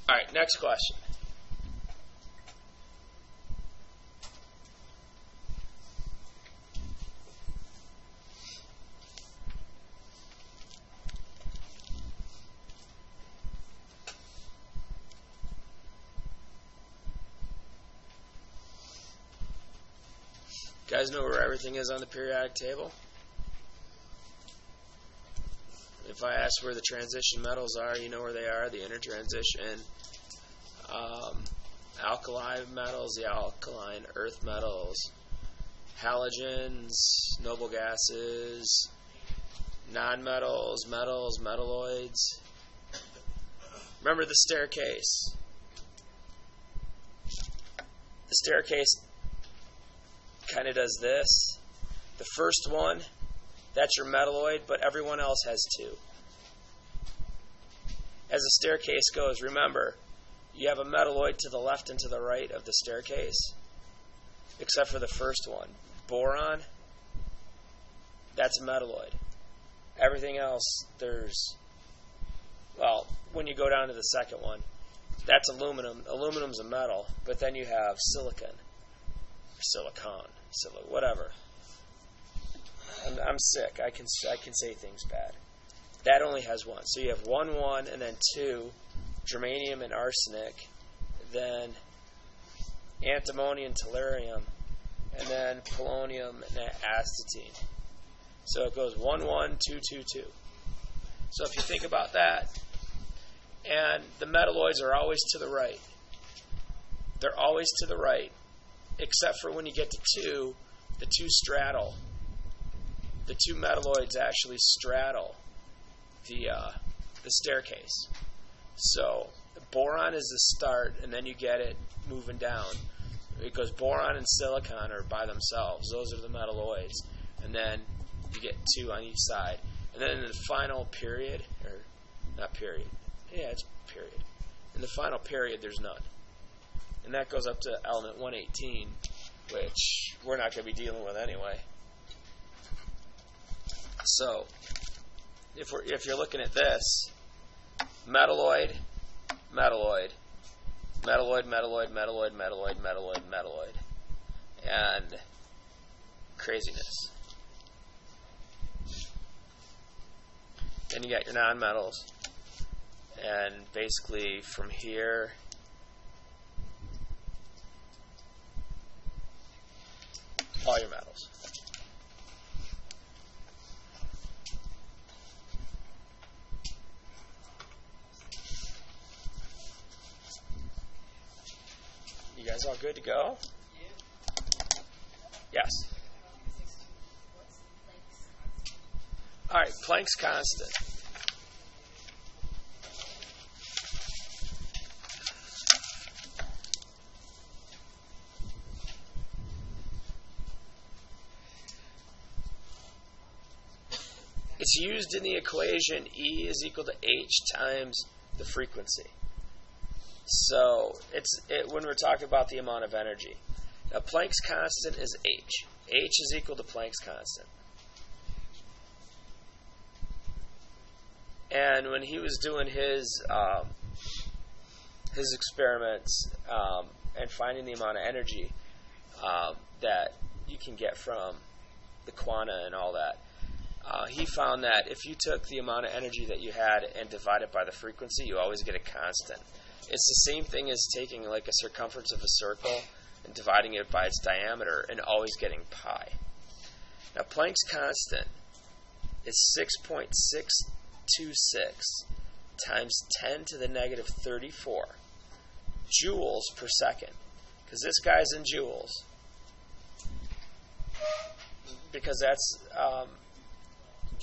All right, next question. You guys know where everything is on the periodic table? If I ask where the transition metals are, you know where they are. The intertransition, alkali metals, the alkaline earth metals, halogens, noble gases, nonmetals, metals, metalloids. Remember the staircase. The staircase kind of does this. The first one, that's your metalloid, but everyone else has two. As the staircase goes, remember, you have a metalloid to the left and to the right of the staircase, except for the first one. Boron, that's a metalloid. Everything else, when you go down to the second one, that's aluminum. Aluminum's a metal, but then you have silicon, whatever. I'm sick. I can say things bad. That only has one. So you have 1, 1, and then 2, germanium and arsenic, then antimony and tellurium, and then polonium and astatine. So it goes 1, 1, 2, 2, 2. So if you think about that, and the metalloids are always to the right. They're always to the right, except for when you get to 2, the 2 straddle. The 2 metalloids actually straddle the staircase. So boron is the start, and then you get it moving down. Because boron and silicon are by themselves. Those are the metalloids. And then you get 2 on each side. And then in the final period, or not period, yeah, it's period. In the final period, there's none. And that goes up to element 118, which we're not going to be dealing with anyway. So, if you're looking at this, metalloid, metalloid, metalloid, metalloid, metalloid, metalloid, metalloid, metalloid, and craziness. Then you got your nonmetals, and basically from here, all your metals. You guys all good to go? Yes. All right, Planck's constant. It's used in the equation E is equal to H times the frequency. So when we're talking about the amount of energy. Now Planck's constant is H. H is equal to Planck's constant. And when he was doing his experiments and finding the amount of energy that you can get from the quanta and all that, he found that if you took the amount of energy that you had and divided by the frequency, you always get a constant. It's the same thing as taking like a circumference of a circle and dividing it by its diameter and always getting pi. Now Planck's constant is 6.626 times 10 to the negative 34 joules per second. Because this guy's in joules. Because that's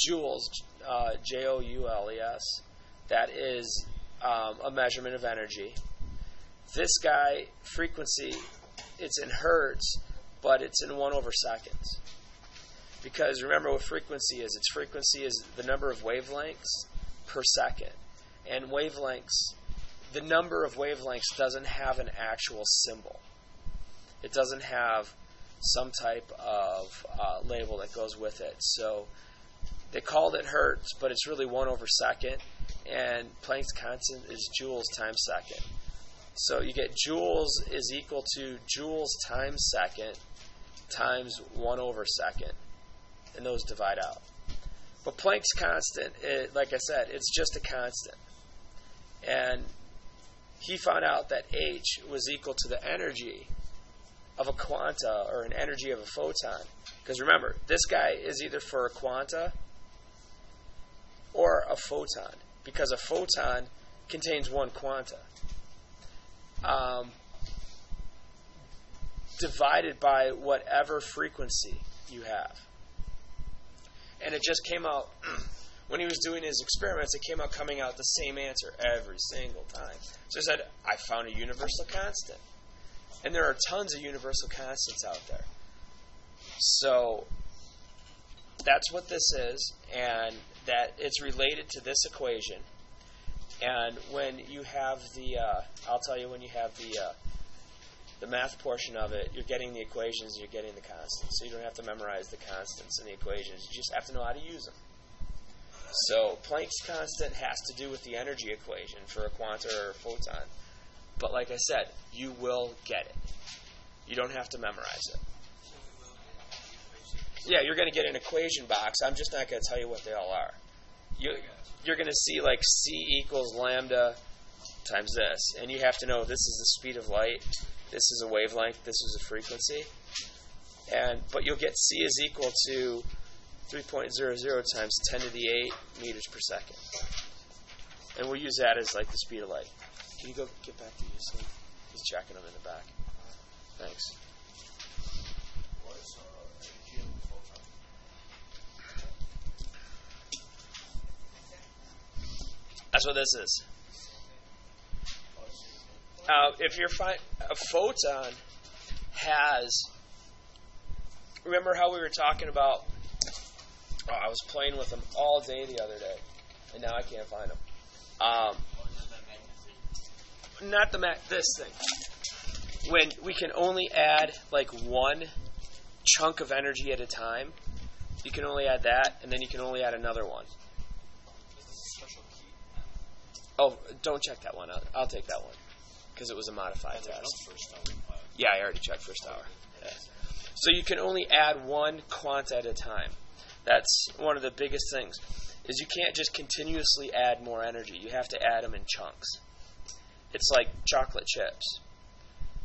joules, Joules. That is a measurement of energy. This guy, frequency, it's in hertz, but it's in 1 over seconds. Because remember what frequency is. Its frequency is the number of wavelengths per second. And wavelengths, the number of wavelengths doesn't have an actual symbol. It doesn't have some type of label that goes with it. So they called it hertz, but it's really 1 over second. and Planck's constant is joules times second. So you get joules is equal to joules times second times 1 over second. And those divide out. But Planck's constant, like I said, it's just a constant. And he found out that H was equal to the energy of a quanta, or an energy of a photon. Because remember, this guy is either for a quanta or a photon, because a photon contains one quanta. Divided by whatever frequency you have. And it just came out, when he was doing his experiments, it came out coming out the same answer every single time. So he said, I found a universal constant. And there are tons of universal constants out there. So that's what this is, and that it's related to this equation. And when you have the, I'll tell you when you have the math portion of it, you're getting the equations, you're getting the constants. So you don't have to memorize the constants and the equations. You just have to know how to use them. So Planck's constant has to do with the energy equation for a quanta or a photon. But like I said, you will get it. You don't have to memorize it. Yeah, you're going to get an equation box. I'm just not going to tell you what they all are. You're going to see like C equals lambda times this. And you have to know this is the speed of light. This is a wavelength. This is a frequency. But you'll get C is equal to 3.00 times 10 to the 8 meters per second. And we'll use that as like the speed of light. Can you go get back to Houston? He's checking them in the back. Thanks. That's what this is. If you're a photon has, remember how we were talking about, I was playing with them all day the other day, and now I can't find them. Not this thing. When we can only add like one chunk of energy at a time, you can only add that, and then you can only add another one. Oh, don't check that one out. I'll take that one because it was a modified test. Yeah, I already checked first hour. Yeah. So you can only add one quanta at a time. That's one of the biggest things, is you can't just continuously add more energy. You have to add them in chunks. It's like chocolate chips.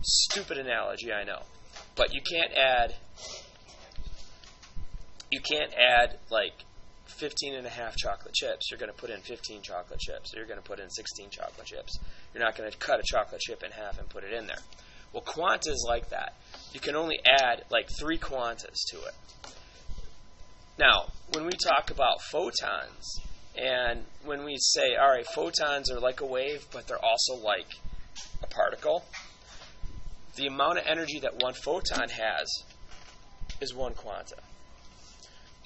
Stupid analogy, I know. But you can't add like 15 and a half chocolate chips. You're going to put in 15 chocolate chips. Or you're going to put in 16 chocolate chips. You're not going to cut a chocolate chip in half and put it in there. Well, quanta is like that. You can only add like 3 quantas to it. Now, when we talk about photons, and when we say, all right, photons are like a wave, but they're also like a particle, the amount of energy that one photon has is 1 quanta.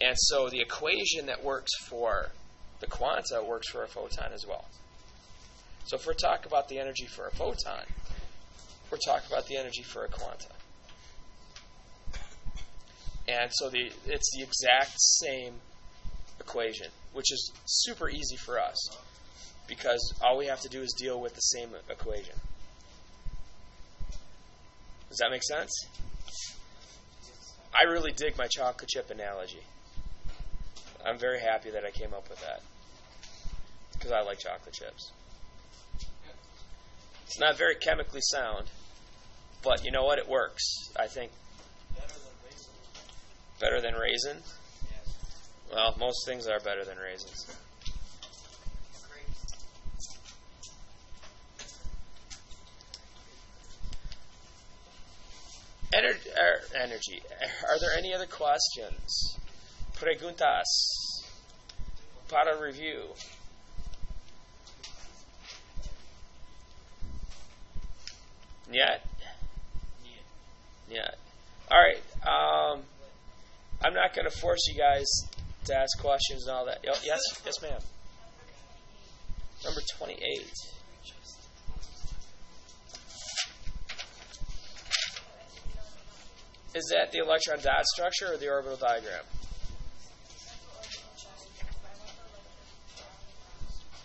And so the equation that works for the quanta works for a photon as well. So if we're talking about the energy for a photon, we're talking about the energy for a quanta. And so it's the exact same equation, which is super easy for us because all we have to do is deal with the same equation. Does that make sense? I really dig my chocolate chip analogy. I'm very happy that I came up with that because I like chocolate chips. It's not very chemically sound, but you know what? It works. I think. Better than raisin? Yes. Well, most things are better than raisins. Energy. Are there any other questions? Preguntas para review. Yet? Yet. All right. I'm not going to force you guys to ask questions and all that. Oh, yes? Yes, ma'am. Number 28. Is that the electron dot structure or the orbital diagram?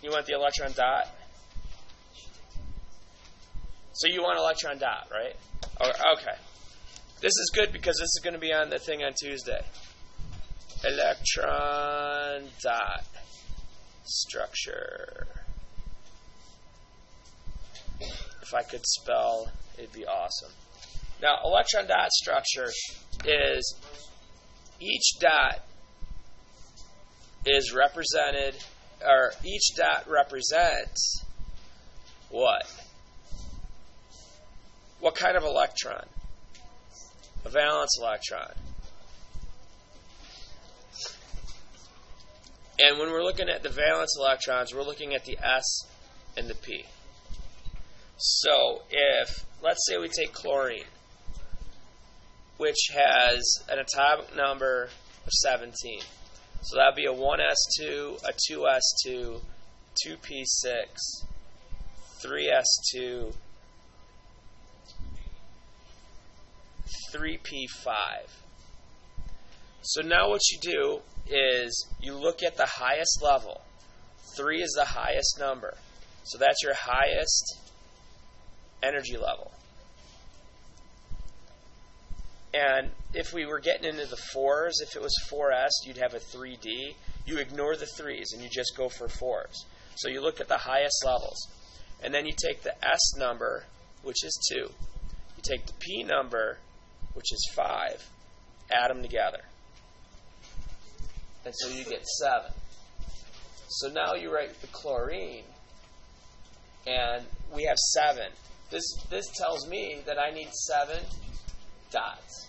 You want the electron dot? So you want electron dot, right? Okay. This is good because this is going to be on the thing on Tuesday. Electron dot structure. If I could spell, it'd be awesome. Now, electron dot structure is each dot is represented, or each dot represents what? What kind of electron? A valence electron. And when we're looking at the valence electrons, we're looking at the S and the P. So if, let's say we take chlorine, which has an atomic number of 17. So that would be a 1s2, a 2s2, 2p6, 3s2, 3p5. So now what you do is you look at the highest level. 3 is the highest number. So that's your highest energy level. And if we were getting into the 4s, if it was 4s, you'd have a 3d. You ignore the 3s and you just go for 4s. So you look at the highest levels. And then you take the S number, which is 2. You take the P number, which is 5. Add them together. And so you get 7. So now you write the chlorine, and we have 7. This tells me that I need 7 dots.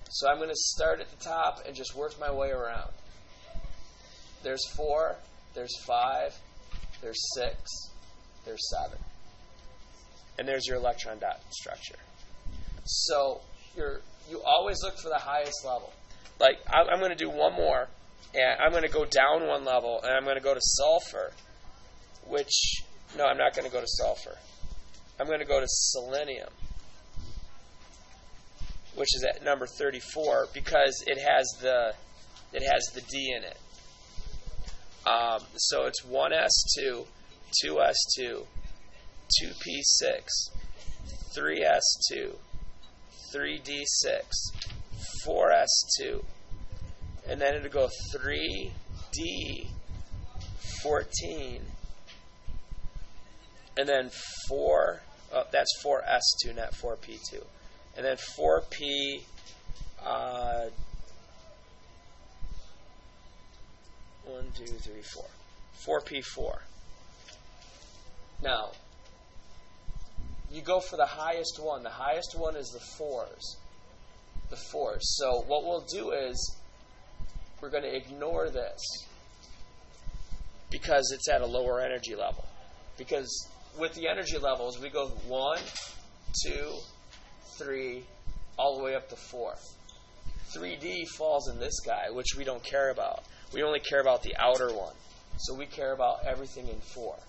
So I'm going to start at the top and just work my way around. There's 4, there's 5, there's 6, there's 7. And there's your electron dot structure. So you always look for the highest level. Like, I'm going to do one more, and I'm going to go down one level, and I'm going to go to sulfur, which, no, I'm not going to go to sulfur. I'm going to go to selenium, which is at number 34, because it has the D in it. So it's 1s2, 2s2, 2p6, 3s2, 3d6, 4s2, and then it'll go 3d14, and then 4, that's 4s2, not 4p2, and then 4p, 4p4. Now, you go for the highest one. The highest one is the 4s. The 4s. So what we'll do is we're going to ignore this because it's at a lower energy level. Because with the energy levels, we go 1, 2, 3, all the way up to 4. 3D falls in this guy, which we don't care about. We only care about the outer one. So we care about everything in 4.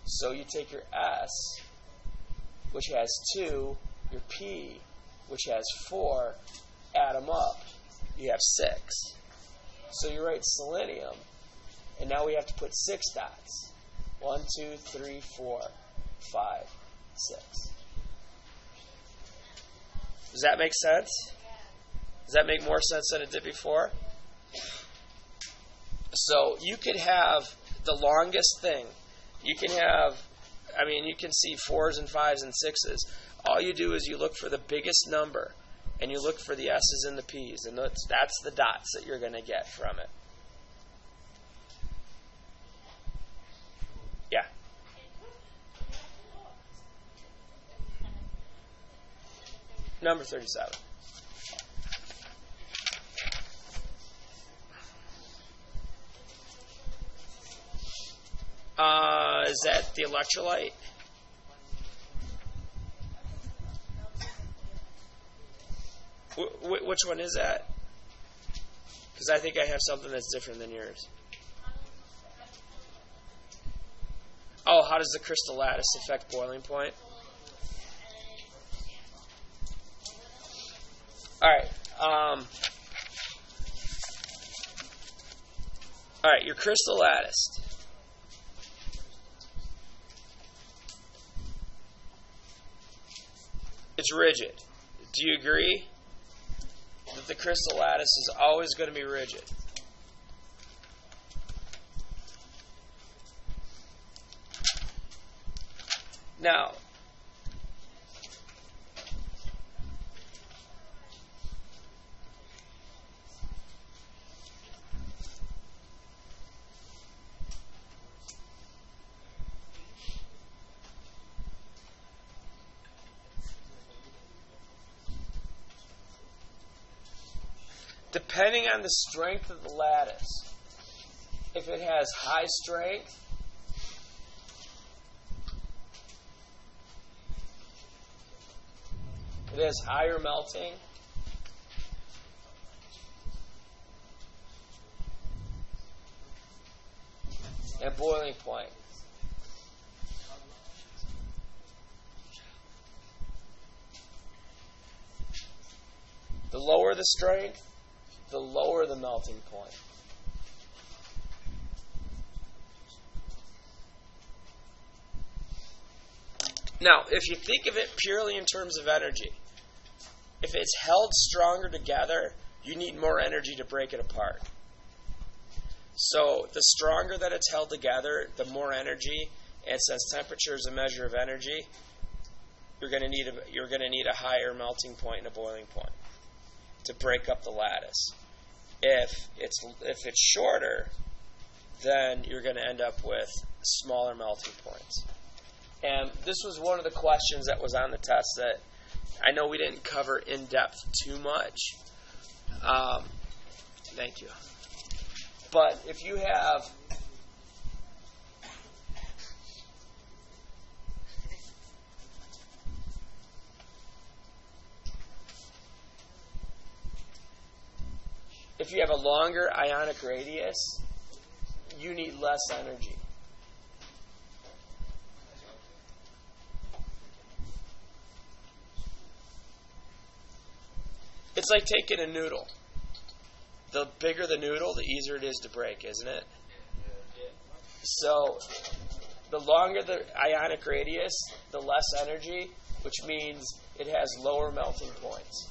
So you take your S, which has 2, your P, which has 4, add them up, you have 6. So you write selenium, and now we have to put 6 dots. 1, 2, 3, 4, 5, 6. Does that make sense? Does that make more sense than it did before? So you could have the longest thing. You can have, you can see 4s and 5s and 6s. All you do is you look for the biggest number, and you look for the S's and the P's, and that's the dots that you're going to get from it. Yeah. Number 37. Is that the electrolyte? Which one is that? Because I think I have something that's different than yours. Oh, how does the crystal lattice affect boiling point? All right. All right, your crystal lattice. It's rigid. Do you agree that the crystal lattice is always going to be rigid? Now, depending on the strength of the lattice, if it has high strength, it has higher melting, and boiling point. The lower the strength, the lower the melting point. Now, if you think of it purely in terms of energy, if it's held stronger together, you need more energy to break it apart. So the stronger that it's held together, the more energy, and since temperature is a measure of energy, you're going to need a higher melting point and a boiling point to break up the lattice. If it's shorter, then you're going to end up with smaller melting points. And this was one of the questions that was on the test that I know we didn't cover in depth too much. Thank you. But if you have a longer ionic radius, you need less energy. It's like taking a noodle. The bigger the noodle, the easier it is to break, isn't it? So, the longer the ionic radius, the less energy, which means it has lower melting points.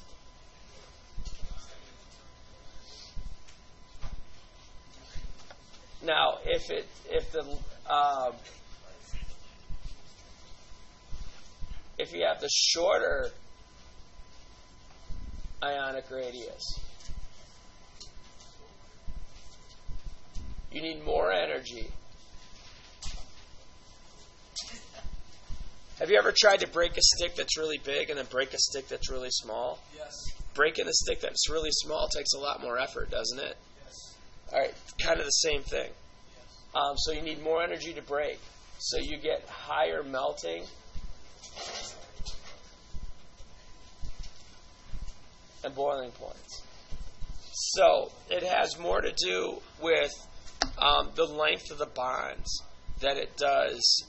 Now, if you have the shorter ionic radius, you need more energy. Have you ever tried to break a stick that's really big and then break a stick that's really small? Yes. Breaking a stick that's really small takes a lot more effort, doesn't it? Yes. All right, kind of the same thing. Yes. So you need more energy to break. So you get higher melting and boiling points. So it has more to do with the length of the bonds than it does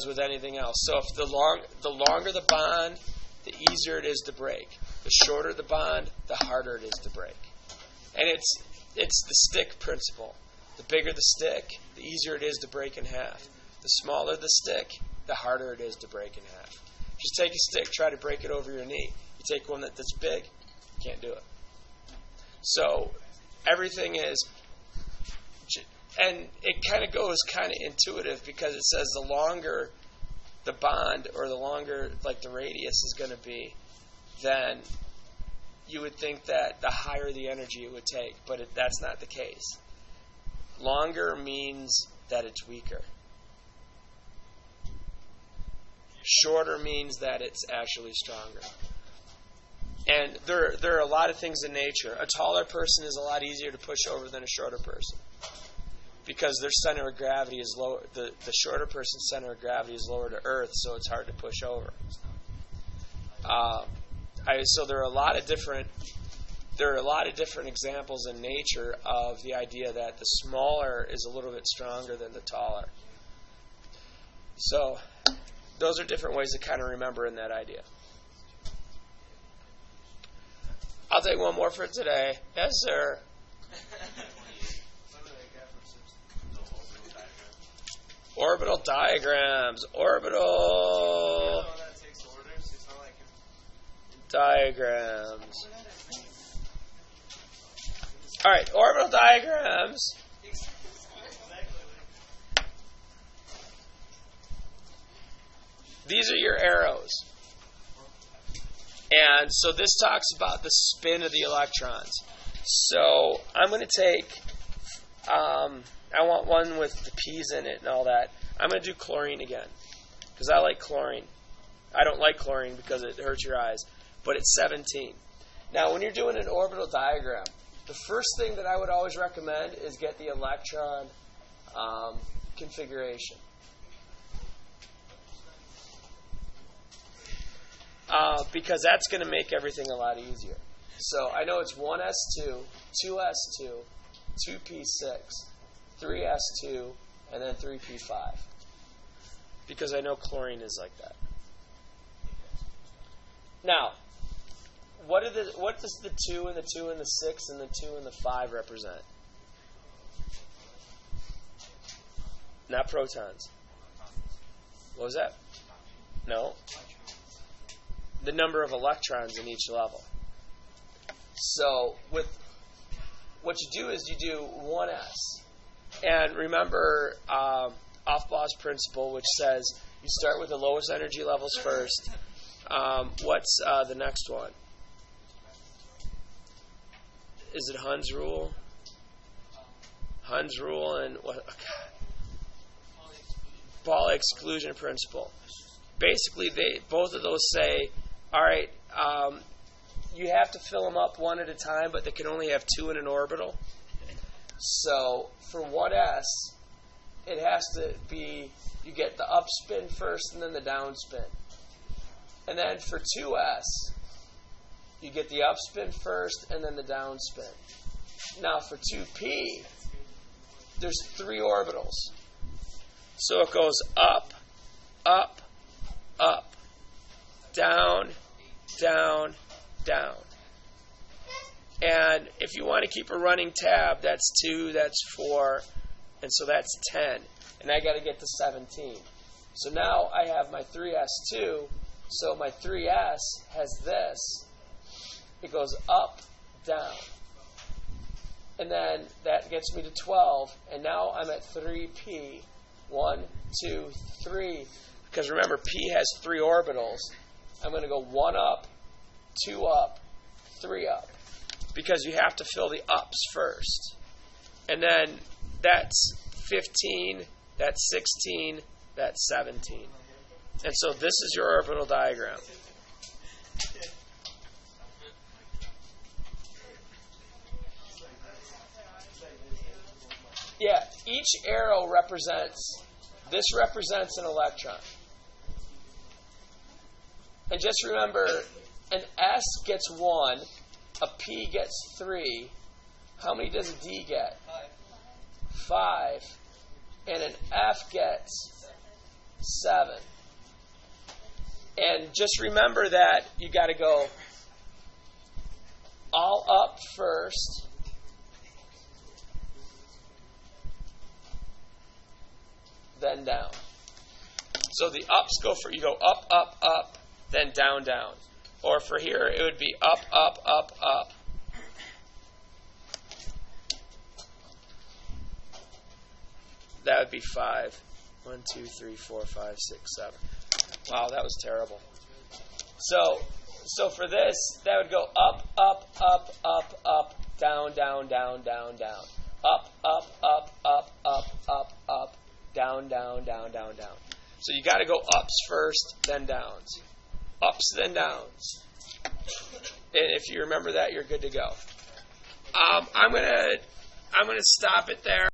with anything else. So if the longer the bond, the easier it is to break. The shorter the bond, the harder it is to break. And it's the stick principle. The bigger the stick, the easier it is to break in half. The smaller the stick, the harder it is to break in half. Just take a stick, try to break it over your knee. You take one that's big, you can't do it. So everything is, and it kind of goes kind of intuitive because it says the longer the bond or the longer like the radius is going to be, then you would think that the higher the energy it would take, but that's not the case. Longer means that it's weaker. Shorter means that it's actually stronger. And there are a lot of things in nature. A taller person is a lot easier to push over than a shorter person because their center of gravity is lower. The shorter person's center of gravity is lower to Earth, so it's hard to push over. So there are a lot of different examples in nature of the idea that the smaller is a little bit stronger than the taller. So those are different ways to kind of remember in that idea. I'll take one more for today. Yes, sir. Orbital diagrams. Orbital diagrams. All right, orbital diagrams. These are your arrows. And so this talks about the spin of the electrons. So I'm going to take, I want one with the P's in it and all that. I'm going to do chlorine again because I like chlorine. I don't like chlorine because it hurts your eyes, but it's 17. Now, when you're doing an orbital diagram, the first thing that I would always recommend is get the electron configuration. Because that's going to make everything a lot easier. So I know it's 1s2, 2s2, 2p6, 3s2, and then 3p5. Because I know chlorine is like that. Now, what does the 2 and the 2 and the 6 and the 2 and the 5 represent? Not protons. What was that? No. The number of electrons in each level. So with what you do is you do 1s. And remember Aufbau's principle, which says you start with the lowest energy levels first. What's the next one? Is it Hund's rule? Hund's rule and what? Pauli exclusion principle. Basically, both of those say, all right, you have to fill them up one at a time, but they can only have 2 in an orbital. So for 1s, it has to be, you get the up spin first and then the down spin. And then for 2s, you get the up spin first and then the down spin. Now for 2p, there's 3 orbitals. So it goes up, up, up, down, down, down. And if you want to keep a running tab, that's 2, that's 4, and so that's 10. And I got to get to 17. So now I have my 3s2. So my 3s has this. It goes up, down. And then that gets me to 12. And now I'm at 3p. 1, 2, 3. Because remember, p has 3 orbitals. I'm going to go 1 up, 2 up, 3 up. Because you have to fill the ups first. And then that's 15, that's 16, that's 17. And so this is your orbital diagram. Yeah, each arrow represents an electron. And just remember, an S gets 1, a P gets 3. How many does a D get? 5. And an F gets 7. And just remember that you got to go all up first. Then down. So the ups you go up, up, up, then down, down. Or for here, it would be up, up, up, up. That would be 5. 1, 2, 3, 4, 5, 6, 7. Wow, that was terrible. So for this, that would go up, up, up, up, up, down, down, down, down, down. Up, up, up, up, up, up, up, down, down, down, down, down. So you got to go ups first, then downs. Ups, then downs. And if you remember that, you're good to go. I'm gonna stop it there.